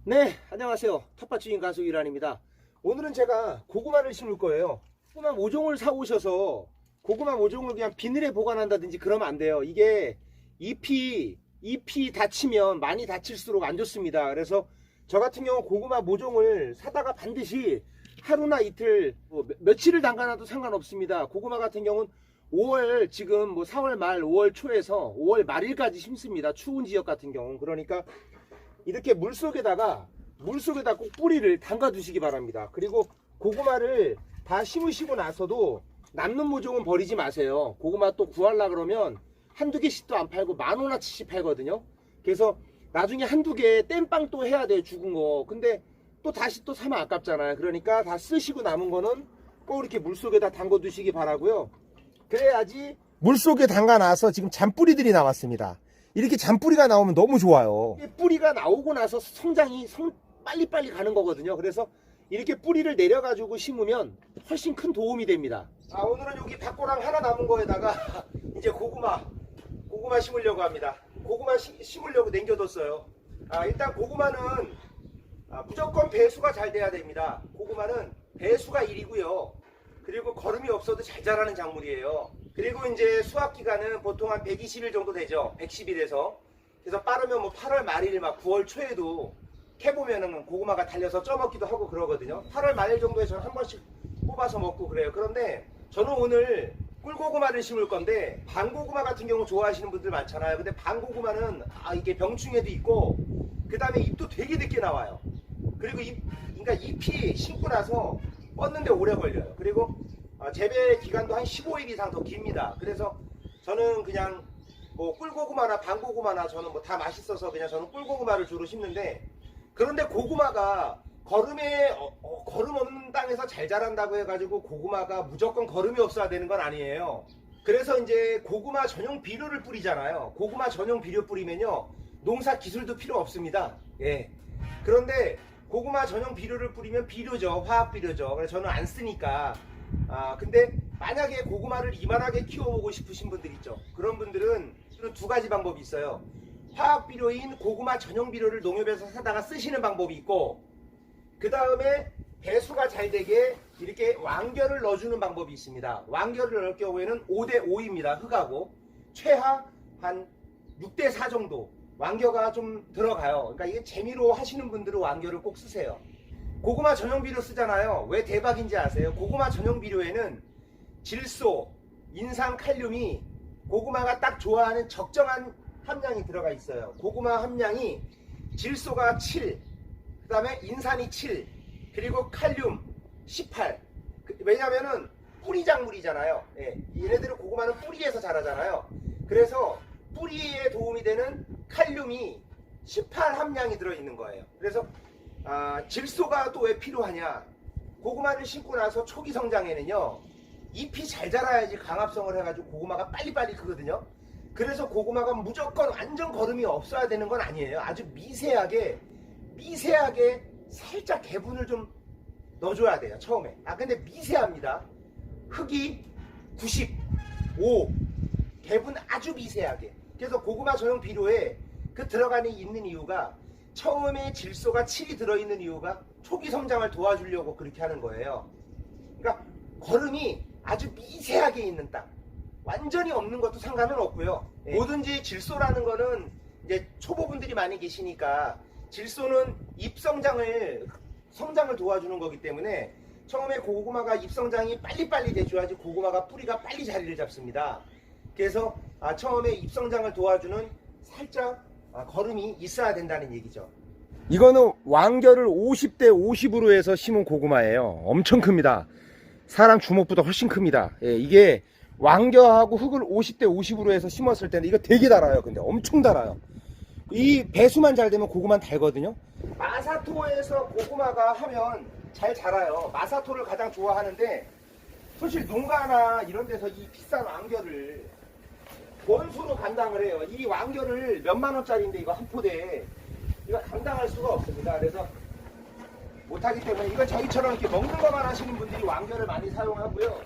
네, 안녕하세요. 텃밭 주인 가수 이란입니다. 오늘은 제가 고구마를 심을 거예요. 고구마 모종을 사오셔서 고구마 모종을 그냥 비닐에 보관한다든지 그러면 안 돼요. 이게 잎이 다치면 많이 다칠수록 안 좋습니다. 그래서 저 같은 경우 고구마 모종을 사다가 반드시 하루나 이틀, 며칠을 담가놔도 상관없습니다. 고구마 같은 경우는 5월, 지금 뭐 4월 말, 5월 초에서 5월 말일까지 심습니다. 추운 지역 같은 경우는. 그러니까 이렇게 물속에다 꼭 뿌리를 담가 두시기 바랍니다. 그리고 고구마를 다 심으시고 나서도 남는 모종은 버리지 마세요. 고구마 또 구하려 그러면 한두 개씩도 안 팔고 10,000원어치씩 팔거든요. 그래서 나중에 한두 개 땜빵 또 해야 돼, 죽은 거. 근데 또 다시 또 사면 아깝잖아요. 그러니까 다 쓰시고 남은 거는 꼭 이렇게 물속에다 담궈 두시기 바라고요. 그래야지. 물속에 담가 놔서 지금 잔뿌리들이 나왔습니다. 이렇게 잔뿌리가 나오면 너무 좋아요. 뿌리가 나오고 나서 성장이 빨리빨리 가는 거거든요. 그래서 이렇게 뿌리를 내려가지고 심으면 훨씬 큰 도움이 됩니다. 오늘은 여기 밭고랑 하나 남은 거에다가 이제 고구마 심으려고 합니다. 고구마 심으려고 남겨뒀어요. 일단 고구마는 무조건 배수가 잘 돼야 됩니다. 고구마는 배수가 1이고요. 그리고 거름이 없어도 잘 자라는 작물이에요. 그리고 이제 수확 기간은 보통 한 120일 정도 되죠. 110일에서. 그래서 빠르면 뭐 8월 말일 막 9월 초에도 캐보면은 고구마가 달려서 쪄먹기도 하고 그러거든요. 8월 말일 정도에 저는 한 번씩 뽑아서 먹고 그래요. 그런데 저는 오늘 꿀고구마를 심을 건데, 반고구마 같은 경우 좋아하시는 분들 많잖아요. 근데 반고구마는 이게 병충해도 있고, 그 다음에 잎도 되게 늦게 나와요. 그리고 그러니까 잎이 심고 나서 뻗는데 오래 걸려요. 그리고 재배 기간도 한 15일 이상 더 깁니다. 그래서 저는 그냥 뭐 꿀고구마나 반고구마나 저는 뭐 다 맛있어서 그냥 저는 꿀고구마를 주로 심는데, 그런데 고구마가 거름 없는 땅에서 잘 자란다고 해가지고 고구마가 무조건 거름이 없어야 되는 건 아니에요. 그래서 이제 고구마 전용 비료를 뿌리잖아요. 고구마 전용 비료 뿌리면요, 농사 기술도 필요 없습니다. 예. 그런데 고구마 전용 비료를 뿌리면 비료죠. 화학 비료죠. 그래서 저는 안 쓰니까. 근데 만약에 고구마를 이만하게 키워보고 싶으신 분들 있죠. 그런 분들은 두 가지 방법이 있어요. 화학 비료인 고구마 전용 비료를 농협에서 사다가 쓰시는 방법이 있고, 그 다음에 배수가 잘 되게 이렇게 왕겨를 넣어주는 방법이 있습니다. 왕겨를 넣을 경우에는 5대5입니다. 흙하고 최하 한 6대4 정도 왕겨가 좀 들어가요. 그러니까 이게 재미로 하시는 분들은 왕겨를 꼭 쓰세요. 고구마 전용 비료 쓰잖아요. 왜 대박인지 아세요? 고구마 전용 비료에는 질소, 인산, 칼륨이 고구마가 딱 좋아하는 적정한 함량이 들어가 있어요. 고구마 함량이 질소가 7, 그 다음에 인산이 7, 그리고 칼륨 18. 왜냐면은 뿌리 작물이잖아요. 예, 얘네들은 고구마는 뿌리에서 자라잖아요. 그래서 뿌리에 도움이 되는 칼륨이 18 함량이 들어있는 거예요. 그래서 질소가 또 왜 필요하냐? 고구마를 심고 나서 초기 성장에는요, 잎이 잘 자라야지 강합성을 해가지고 고구마가 빨리빨리 크거든요. 그래서 고구마가 무조건 완전 거름이 없어야 되는 건 아니에요. 아주 미세하게 살짝 개분을 좀 넣어줘야 돼요, 처음에. 근데 미세합니다. 흙이 95, 개분 아주 미세하게. 그래서 고구마 전용 비료에 그 들어가는 있는 이유가, 처음에 질소가 7이 들어있는 이유가 초기 성장을 도와주려고 그렇게 하는 거예요. 그러니까 거름이 아주 미세하게 있는 땅, 완전히 없는 것도 상관은 없고요. 뭐든지 질소라는 거는 이제 초보분들이 많이 계시니까, 질소는 잎 성장을 도와주는 거기 때문에 처음에 고구마가 잎 성장이 빨리빨리 돼줘야지 고구마가 뿌리가 빨리 자리를 잡습니다. 그래서 처음에 잎 성장을 도와주는 살짝 거름이 있어야 된다는 얘기죠. 이거는 왕겨를 50대 50으로 해서 심은 고구마예요. 엄청 큽니다. 사람 주먹보다 훨씬 큽니다. 예, 이게 왕겨하고 흙을 50대 50으로 해서 심었을 때는 이거 되게 달아요. 근데 엄청 달아요. 이 배수만 잘 되면 고구마는 달거든요. 마사토에서 고구마가 하면 잘 자라요. 마사토를 가장 좋아하는데, 사실 농가나 이런 데서 이 비싼 왕겨를 원수로 감당을 해요. 이 왕겨를 몇만 원짜리인데 이거 한 포대에 이거 감당할 수가 없습니다. 그래서 못하기 때문에, 이건 저희처럼 이렇게 먹는 것만 하시는 분들이 왕겨를 많이 사용하고요.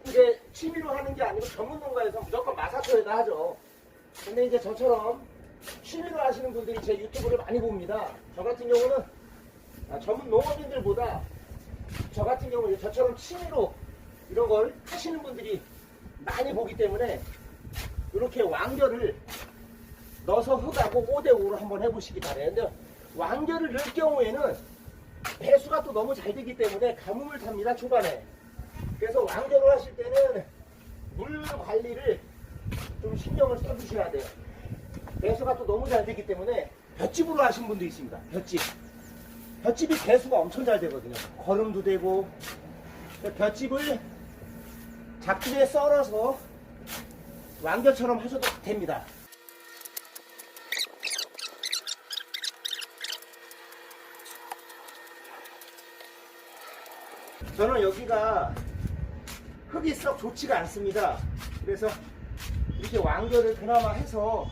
이제 취미로 하는 게 아니고 전문 농가에서 무조건 마사토에다 하죠. 근데 이제 저처럼 취미로 하시는 분들이 제 유튜브를 많이 봅니다. 저 같은 경우는 전문 농업인들보다 저 같은 경우는 저처럼 취미로 이런 걸 하시는 분들이 많이 보기 때문에 이렇게 왕겨를 넣어서 흙하고 5대5로 한번 해보시기 바래요. 근데 왕겨를 넣을 경우에는 배수가 또 너무 잘 되기 때문에 가뭄을 탑니다, 초반에. 그래서 왕겨를 하실 때는 물 관리를 좀 신경을 써주셔야 돼요. 배수가 또 너무 잘 되기 때문에 볏짚으로 하신 분도 있습니다. 볏짚. 볏짚이 배수가 엄청 잘 되거든요. 거름도 되고. 볏짚을 작두에 썰어서 왕겨처럼 하셔도 됩니다. 저는 여기가 흙이 썩 좋지가 않습니다. 그래서 이렇게 왕겨를 그나마 해서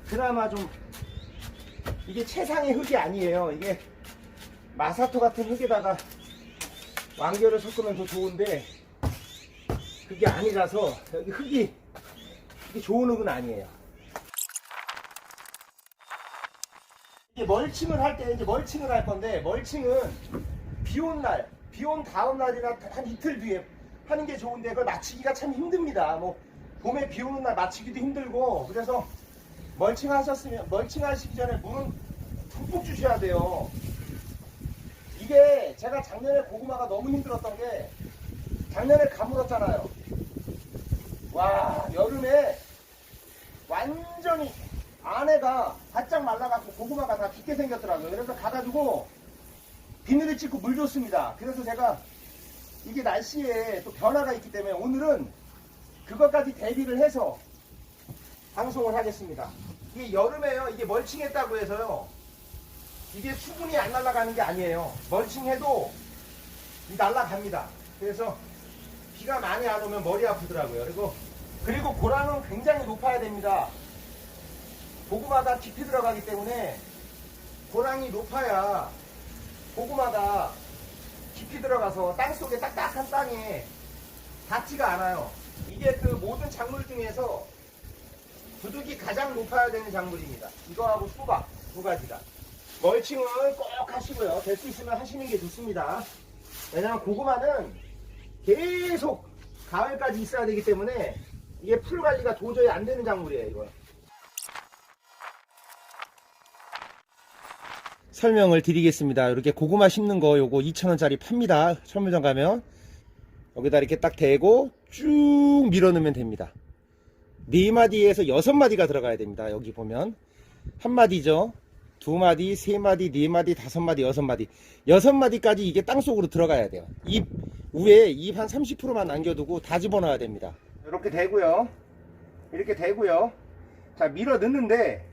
그나마 좀 이게 최상의 흙이 아니에요. 이게 마사토 같은 흙에다가 왕겨를 섞으면 더 좋은데 그게 아니라서 여기 흙이 이게 좋은 흙은 아니에요. 이게 멀칭을 할 때 이제 멀칭을 할 건데 멀칭은 비 온 날, 비 온 다음 날이나 한 이틀 뒤에 하는 게 좋은데 그걸 맞추기가 참 힘듭니다. 뭐 봄에 비 오는 날 맞추기도 힘들고 그래서 멀칭하시기 전에 물은 듬뿍 주셔야 돼요. 이게 제가 작년에 고구마가 너무 힘들었던 게 작년에 가물었잖아요. 와, 여름에 완전히 안에가 바짝 말라갖고 고구마가 다 죽게 생겼더라고요. 그래서 가가지고 비닐을 찍고 물 줬습니다. 그래서 제가 이게 날씨에 또 변화가 있기 때문에 오늘은 그것까지 대비를 해서 방송을 하겠습니다. 이게 여름에요. 이게 멀칭했다고 해서요. 이게 수분이 안 날아가는 게 아니에요. 멀칭해도 날아갑니다. 그래서 비가 많이 안 오면 머리 아프더라고요. 그리고 고랑은 굉장히 높아야 됩니다. 고구마가 깊이 들어가기 때문에 고랑이 높아야 고구마가 깊이 들어가서 땅속에 딱딱한 땅에 닿지가 않아요. 이게 그 모든 작물 중에서 두둑이 가장 높아야 되는 작물입니다. 이거하고 수박 두 가지가. 멀칭을 꼭 하시고요. 될 수 있으면 하시는 게 좋습니다. 왜냐면 고구마는 계속 가을까지 있어야 되기 때문에 이게 풀 관리가 도저히 안 되는 작물이에요. 이거. 설명을 드리겠습니다. 이렇게 고구마 심는 거 요거 2,000원짜리 팝니다. 철물점 가면 여기다 이렇게 딱 대고 쭉 밀어넣으면 됩니다. 4마디에서 6마디가 들어가야 됩니다. 여기 보면 1마디죠. 2마디, 3마디, 4마디, 5마디, 6마디 6마디까지 이게 땅속으로 들어가야 돼요. 잎 위에 잎 한 30%만 남겨두고 다 집어넣어야 됩니다. 이렇게 되고요. 이렇게 되고요. 자, 밀어 넣는데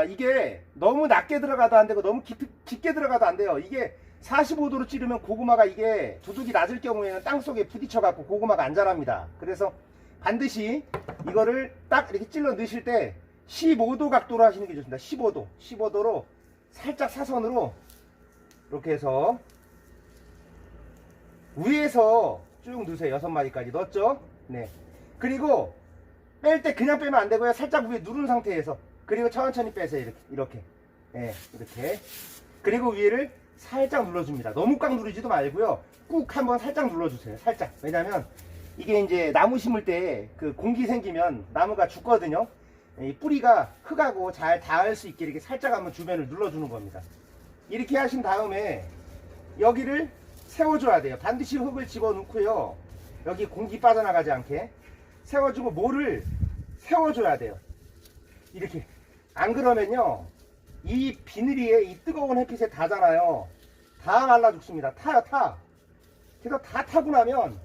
이게 너무 낮게 들어가도 안 되고 너무 깊게 들어가도 안 돼요. 이게 45도로 찌르면 고구마가 이게 두둑이 낮을 경우에는 땅속에 부딪혀 갖고 고구마가 안 자랍니다. 그래서 반드시 이거를 딱 이렇게 찔러 넣으실 때 15도 각도로 하시는 게 좋습니다. 15도로 살짝 사선으로 이렇게 해서 위에서 쭉 넣으세요. 6마디까지 넣었죠? 네. 그리고 뺄 때 그냥 빼면 안 되고요. 살짝 위에 누른 상태에서 그리고 천천히 빼세요. 이렇게. 네, 이렇게. 그리고 위에를 살짝 눌러줍니다. 너무 꽉 누르지도 말고요. 꾹 한번 살짝 눌러주세요. 살짝. 왜냐면 이게 이제 나무 심을 때 그 공기 생기면 나무가 죽거든요. 이 뿌리가 흙하고 잘 닿을 수 있게 이렇게 살짝 한번 주변을 눌러주는 겁니다. 이렇게 하신 다음에 여기를 세워줘야 돼요. 반드시 흙을 집어넣고요. 여기 공기 빠져나가지 않게 세워주고 모를 세워줘야 돼요. 이렇게. 안 그러면요, 이 비늘이에 이 뜨거운 햇빛에 닿잖아요. 다 말라 죽습니다. 타요, 타. 그래서 다 타고 나면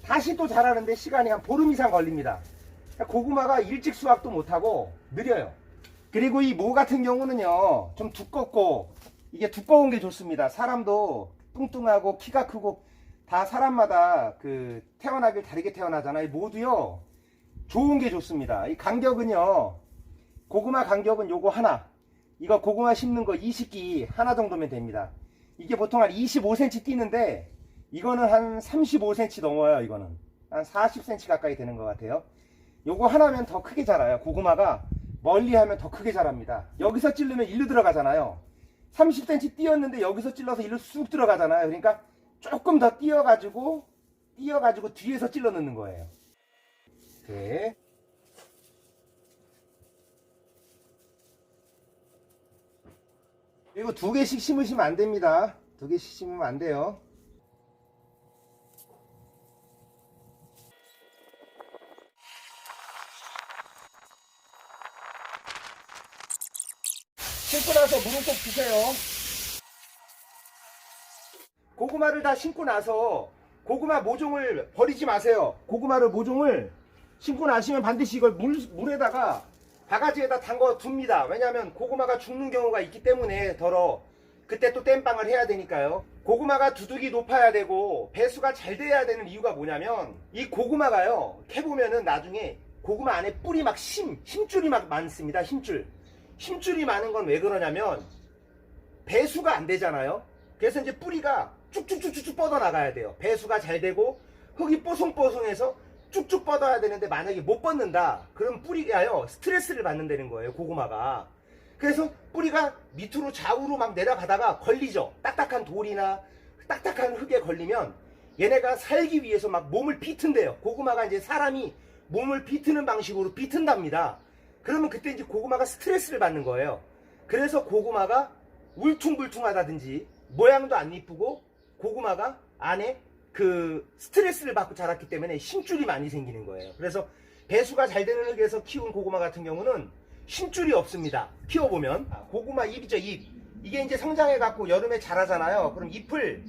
다시 또 자라는데 시간이 한 보름 이상 걸립니다. 고구마가 일찍 수확도 못하고 느려요. 그리고 이 모 같은 경우는요, 좀 두껍고 이게 두꺼운 게 좋습니다. 사람도 뚱뚱하고 키가 크고 다 사람마다 그 태어나길 다르게 태어나잖아요. 모두요 좋은 게 좋습니다. 이 간격은요, 고구마 간격은 요거 하나, 이거 고구마 심는 거 20기 하나 정도면 됩니다. 이게 보통 한 25cm 뛰는데 이거는 한 35cm 넘어요. 이거는 한 40cm 가까이 되는 것 같아요. 요거 하나면 더 크게 자라요. 고구마가 멀리 하면 더 크게 자랍니다. 여기서 찌르면 일로 들어가잖아요. 30cm 띄었는데 여기서 찔러서 일로 쑥 들어가잖아요. 그러니까 조금 더 띄어가지고 뒤에서 찔러 넣는 거예요. 네. 그리고 2개씩 심으시면 안 됩니다. 2개씩 심으면 안 돼요. 심고 나서 물은 꼭 주세요. 고구마를 다 심고 나서 고구마 모종을 버리지 마세요. 고구마를 모종을 심고 나시면 반드시 이걸 물에다가 바가지에다 담궈 둡니다. 왜냐하면 고구마가 죽는 경우가 있기 때문에 그때 또 땜빵을 해야 되니까요. 고구마가 두둑이 높아야 되고 배수가 잘 돼야 되는 이유가 뭐냐면 이 고구마가요, 캐보면은 나중에 고구마 안에 뿔이 막 힘줄이 막 많습니다. 힘줄이 많은 건 왜 그러냐면 배수가 안 되잖아요. 그래서 이제 뿌리가 쭉쭉쭉쭉 뻗어나가야 돼요. 배수가 잘 되고 흙이 뽀송뽀송해서 쭉쭉 뻗어야 되는데 만약에 못 뻗는다 그럼 뿌리가요 스트레스를 받는다는 거예요. 고구마가. 그래서 뿌리가 밑으로 좌우로 막 내려가다가 걸리죠. 딱딱한 돌이나 딱딱한 흙에 걸리면 얘네가 살기 위해서 막 몸을 비튼대요. 고구마가 이제 사람이 몸을 비트는 방식으로 비튼답니다. 그러면 그때 이제 고구마가 스트레스를 받는 거예요. 그래서 고구마가 울퉁불퉁하다든지 모양도 안 이쁘고 고구마가 안에 그 스트레스를 받고 자랐기 때문에 힘줄이 많이 생기는 거예요. 그래서 배수가 잘 되는 흙에서 키운 고구마 같은 경우는 힘줄이 없습니다. 키워보면 고구마 잎이죠. 이게 이제 성장해 갖고 여름에 자라잖아요. 그럼 잎을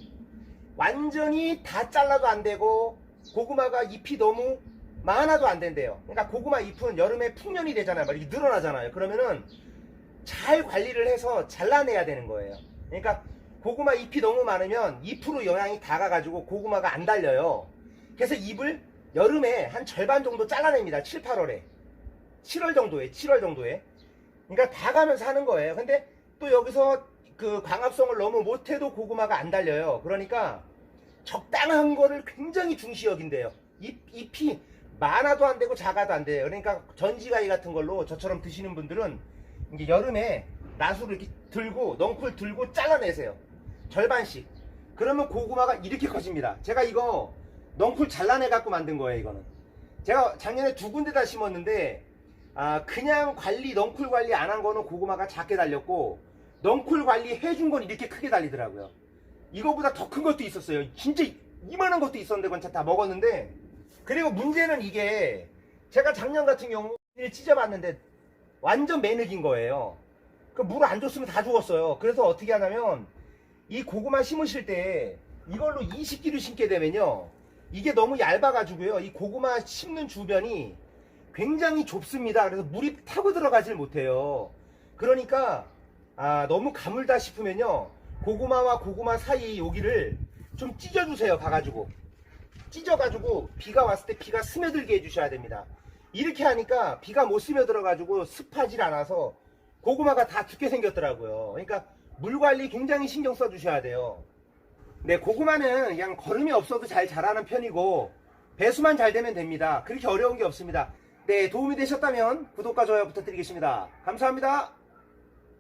완전히 다 잘라도 안 되고 고구마가 잎이 너무 많아도 안 된대요. 그러니까 고구마 잎은 여름에 풍년이 되잖아요. 막 이렇게 늘어나잖아요. 그러면은 잘 관리를 해서 잘라내야 되는 거예요. 그러니까 고구마 잎이 너무 많으면 잎으로 영양이 다 가가지고 고구마가 안 달려요. 그래서 잎을 여름에 한 절반 정도 잘라냅니다. 7, 8월에. 7월 정도에. 그러니까 다 가면서 하는 거예요. 근데 또 여기서 그 광합성을 너무 못해도 고구마가 안 달려요. 그러니까 적당한 거를 굉장히 중시 여긴대요. 잎이 많아도 안 되고 작아도 안 돼요. 그러니까 전지가위 같은 걸로 저처럼 드시는 분들은 이제 여름에 나수를 이렇게 들고 넝쿨 들고 잘라내세요. 절반씩. 그러면 고구마가 이렇게 커집니다. 제가 이거 넝쿨 잘라내 갖고 만든 거예요. 이거는 제가 작년에 2군데다 심었는데 그냥 넝쿨 관리 안 한 거는 고구마가 작게 달렸고 넝쿨 관리 해준 건 이렇게 크게 달리더라고요. 이거보다 더 큰 것도 있었어요. 진짜 이만한 것도 있었는데 그건 다 먹었는데. 그리고 문제는 이게 제가 작년 같은 경우 찢어봤는데 완전 매늑인 거예요. 그 물 안 줬으면 다 죽었어요. 그래서 어떻게 하냐면 이 고구마 심으실 때 이걸로 20기를 심게 되면요, 이게 너무 얇아가지고요, 이 고구마 심는 주변이 굉장히 좁습니다. 그래서 물이 타고 들어가질 못해요. 그러니까 너무 가물다 싶으면요, 고구마와 고구마 사이 여기를 좀 찢어주세요. 가가지고 찢어가지고 비가 왔을 때 비가 스며들게 해주셔야 됩니다. 이렇게 하니까 비가 못 스며들어가지고 습하질 않아서 고구마가 다 죽게 생겼더라고요. 그러니까 물 관리 굉장히 신경 써주셔야 돼요. 네, 고구마는 그냥 거름이 없어도 잘 자라는 편이고 배수만 잘 되면 됩니다. 그렇게 어려운 게 없습니다. 네, 도움이 되셨다면 구독과 좋아요 부탁드리겠습니다. 감사합니다.